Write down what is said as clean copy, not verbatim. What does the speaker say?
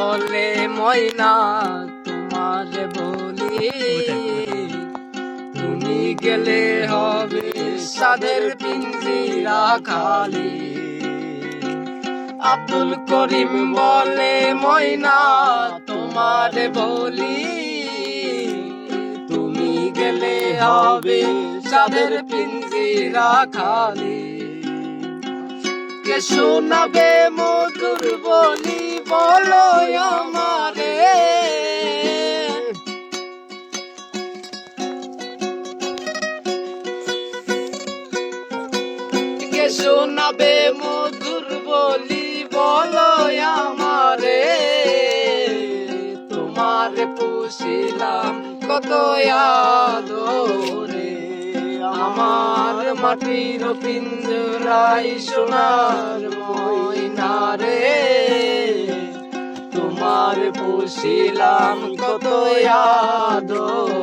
বলে ময়না তোমারে বলি, তুমি গেলে হবে সাদের পিঞ্জিরা খালি। আব্দুল করিম বলে ময়না তোমারে বলি, তুমি গেলে হবে সাদের পিঞ্জিরা খালি। কে শোনাবে মধুর বলি বলো আমারে, কে শোনাবে মধুর বলি বলো আমারে। তোমার পুষিলাম কত আদরে, আমার মাটির পিঞ্জরাই সোনার ময়না রে। তোমার পুষিলাম কত আদরে।